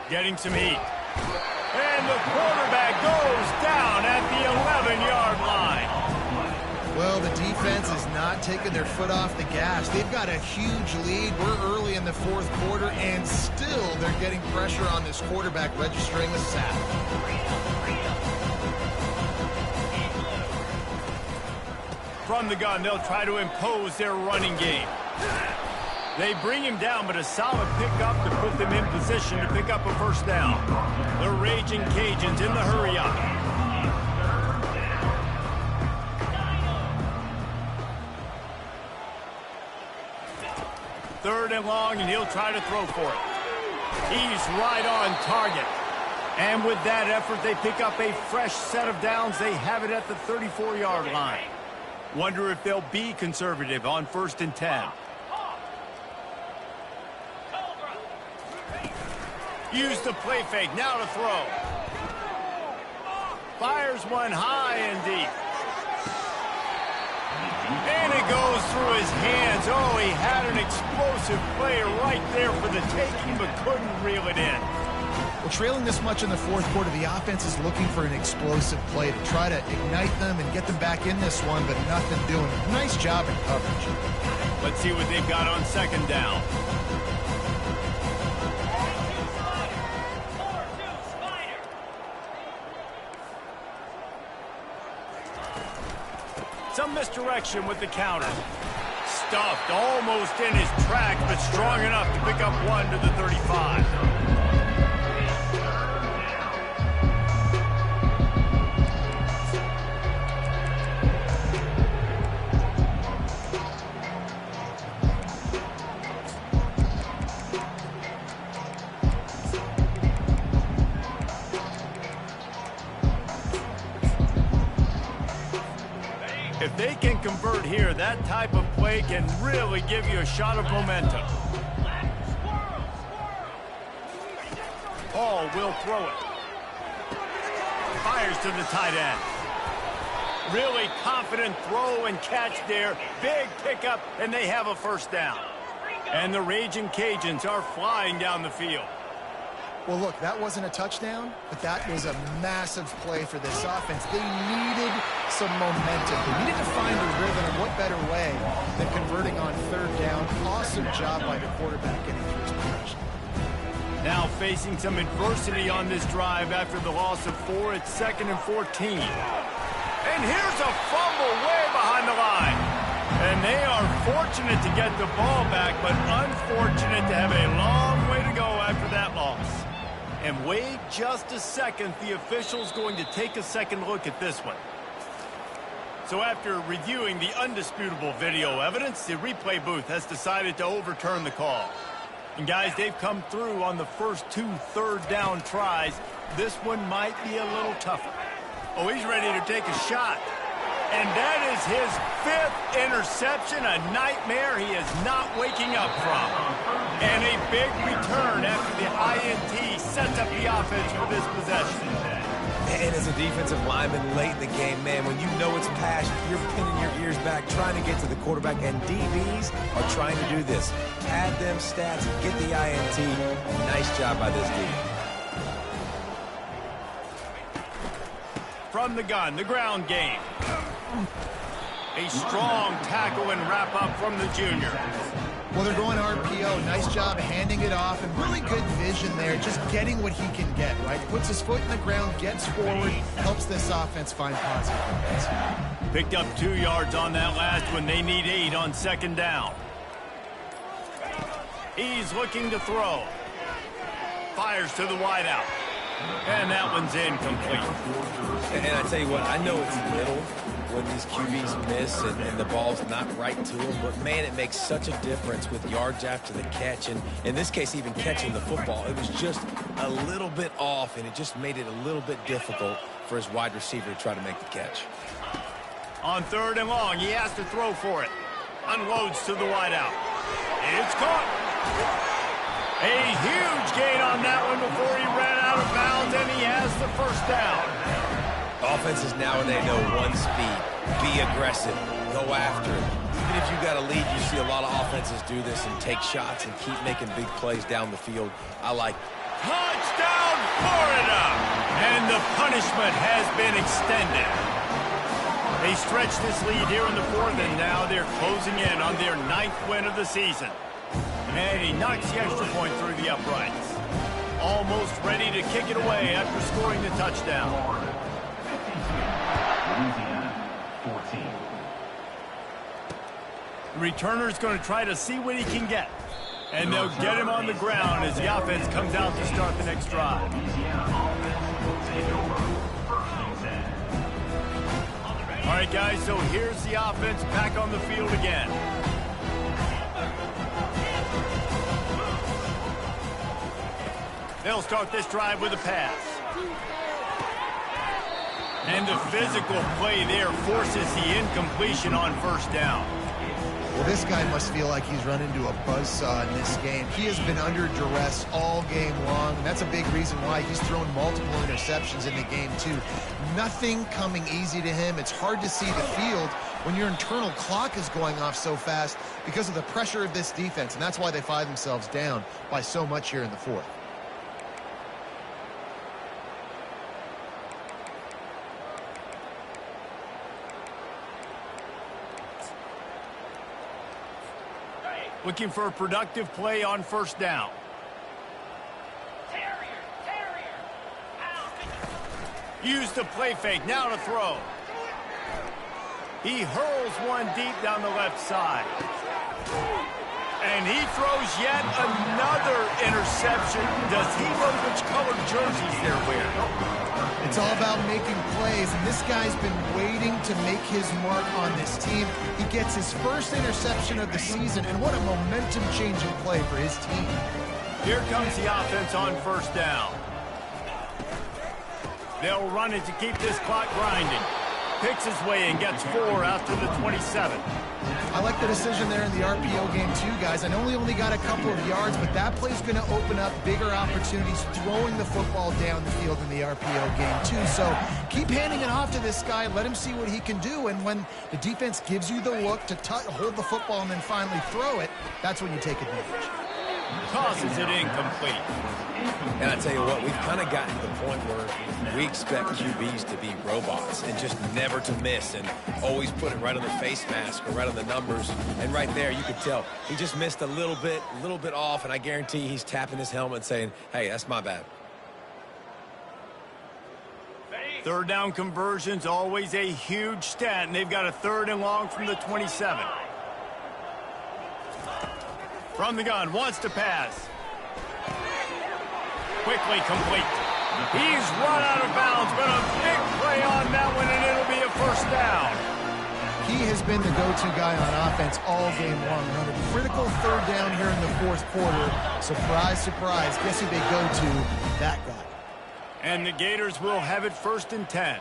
Getting some heat. And the quarterback goes down at the 11-yard line. Well, the defense is not taking their foot off the gas. They've got a huge lead. We're early in the fourth quarter, and still they're getting pressure on this quarterback, registering a sack. From the gun, they'll try to impose their running game. They bring him down, but a solid pickup to put them in position to pick up a first down. The Raging Cajuns in the hurry-up. Third and long, and he'll try to throw for it. He's right on target. And with that effort, they pick up a fresh set of downs. They have it at the 34-yard line. Wonder if they'll be conservative on 1st and 10. Use the play fake, now to throw. Fires one high and deep. And it goes through his hands. Oh, he had an explosive play right there for the taking, but couldn't reel it in. Well, trailing this much in the fourth quarter, the offense is looking for an explosive play to try to ignite them and get them back in this one, but nothing doing. Nice job in coverage. Let's see what they've got on second down. Some misdirection with the counter. Stuffed almost in his tracks, but strong enough to pick up one to the 35. If they can convert here, that type of play can really give you a shot of momentum. Hall will throw it. Fires to the tight end. Really confident throw and catch there. Big pickup, and they have a first down. And the Raging Cajuns are flying down the field. Well, look, that wasn't a touchdown, but that was a massive play for this offense. They needed some momentum. They needed to find a rhythm, and what better way than converting on third down. Awesome job by the quarterback getting through his progression. Now facing some adversity on this drive after the loss of 4. It's 2nd and 14. And here's a fumble way behind the line. And they are fortunate to get the ball back, but unfortunate to have a long way to go after that loss. And wait just a second, the official's going to take a second look at this one. So after reviewing the undisputable video evidence, the replay booth has decided to overturn the call. And guys, they've come through on the first 2 third down tries. This one might be a little tougher. Oh, he's ready to take a shot. And that is his 5th interception, a nightmare he is not waking up from. And a big return after the INT sets up the offense for this possession. And as a defensive lineman late in the game, man, when you know it's pass, you're pinning your ears back, trying to get to the quarterback, and DBs are trying to do this. Add them stats, get the INT. Nice job by this D. From the gun, the ground game. A strong tackle and wrap up from the junior. Well, they're going RPO. Nice job handing it off, and really good vision there, just getting what he can get, right? Puts his foot in the ground, gets forward, helps this offense find positive points. Picked up 2 yards on that last one. They need 8 on second down. He's looking to throw. Fires to the wideout. And that one's incomplete. And I tell you what, I know it's little when these QBs miss and the ball's not right to them, but man, it makes such a difference with yards after the catch, and in this case, even catching the football. It was just a little bit off, and it just made it a little bit difficult for his wide receiver to try to make the catch. On 3rd and long, he has to throw for it. Unloads to the wideout. It's caught. A huge gain on that one before he ran out of bounds, and he has the first down. Offenses nowadays know one speed. Be aggressive. Go after it. Even if you got a lead, you see a lot of offenses do this and take shots and keep making big plays down the field. I like it. Touchdown, Florida! And the punishment has been extended. They stretch this lead here in the 4th, and now they're closing in on their 9th win of the season. And he knocks the extra point through the uprights. Almost ready to kick it away after scoring the touchdown. Louisiana, 14. The returner's going to try to see what he can get. And they'll get him on the ground as the offense comes out to start the next drive. Louisiana offense will take over. First and 10. All right, guys, so here's the offense back on the field again. They'll start this drive with a pass. And the physical play there forces the incompletion on 1st down. Well, this guy must feel like he's run into a buzzsaw in this game. He has been under duress all game long, and that's a big reason why he's thrown multiple interceptions in the game, too. Nothing coming easy to him. It's hard to see the field when your internal clock is going off so fast because of the pressure of this defense, and that's why they find themselves down by so much here in the 4th. Looking for a productive play on 1st down. Use the play fake, now to throw. He hurls one deep down the left side. And he throws yet another interception. Does he know which colored jerseys they're wearing? It's all about making plays, and this guy's been waiting to make his mark on this team. He gets his first interception of the season, and what a momentum-changing play for his team. Here comes the offense on 1st down. They'll run it to keep this clock grinding. Picks his way and gets 4 after the 27. I like the decision there in the RPO game too, guys. I know he only got a couple of yards, but that play's going to open up bigger opportunities throwing the football down the field in the RPO game too. So keep handing it off to this guy. Let him see what he can do. And when the defense gives you the look to hold the football and then finally throw it, that's when you take advantage. Tosses it incomplete. And I tell you what, we've kind of gotten to the point where we expect QBs to be robots and just never to miss and always put it right on the face mask or right on the numbers. And right there, you could tell he just missed a little bit off, and I guarantee he's tapping his helmet saying, hey, that's my bad. 3rd down conversion's always a huge stat, and they've got a 3rd and long from the 27. From the gun, wants to pass. Quickly complete. He's run out of bounds, but a big play on that one, and it'll be a 1st down. He has been the go-to guy on offense all game long. On a critical 3rd down here in the 4th quarter. Surprise, surprise. Guess who they go to? That guy. And the Gators will have it 1st and 10.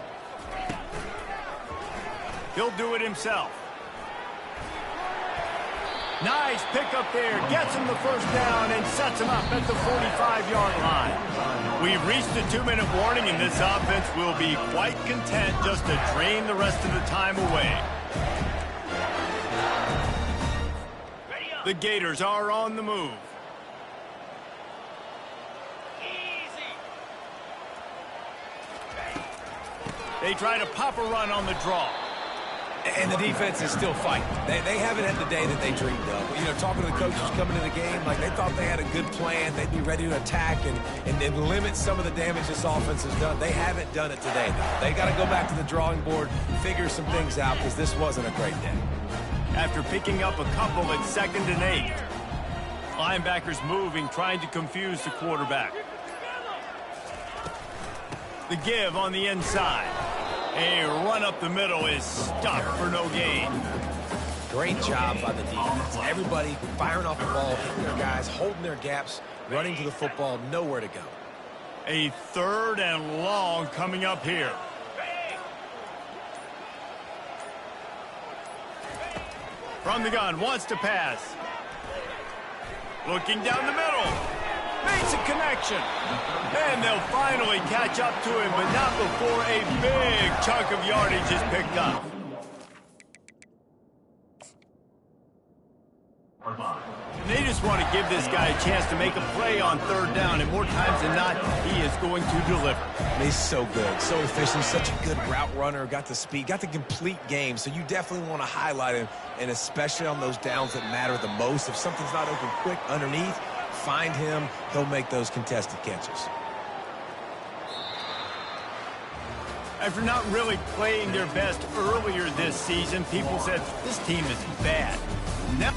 He'll do it himself. Nice pickup there. Gets him the first down and sets him up at the 45-yard line. We've reached a 2-minute warning, and this offense will be quite content just to drain the rest of the time away. The Gators are on the move. They try to pop a run on the draw. And the defense is still fighting. They haven't had the day that they dreamed of. You know, talking to the coaches coming into the game, like they thought they had a good plan. They'd be ready to attack and limit some of the damage this offense has done. They haven't done it today, though. They got to go back to the drawing board, figure some things out, because this wasn't a great day. After picking up a couple at 2nd and 8. Linebackers moving, trying to confuse the quarterback. The give on the inside. A run up the middle is stopped for no gain. Great job by the defense. Everybody firing off the ball, hitting their guys, holding their gaps, running to the football, nowhere to go. A 3rd and long coming up here. From the gun, wants to pass. Looking down the middle. Makes a connection. And they'll finally catch up to him, but not before a big chunk of yardage is picked up. They just want to give this guy a chance to make a play on 3rd down, and more times than not, he is going to deliver. He's so good, so efficient, such a good route runner, got the speed, got the complete game, so you definitely want to highlight him, and especially on those downs that matter the most. If something's not open quick underneath, find him, he'll make those contested catches. After not really playing their best earlier this season, people said this team is bad. Now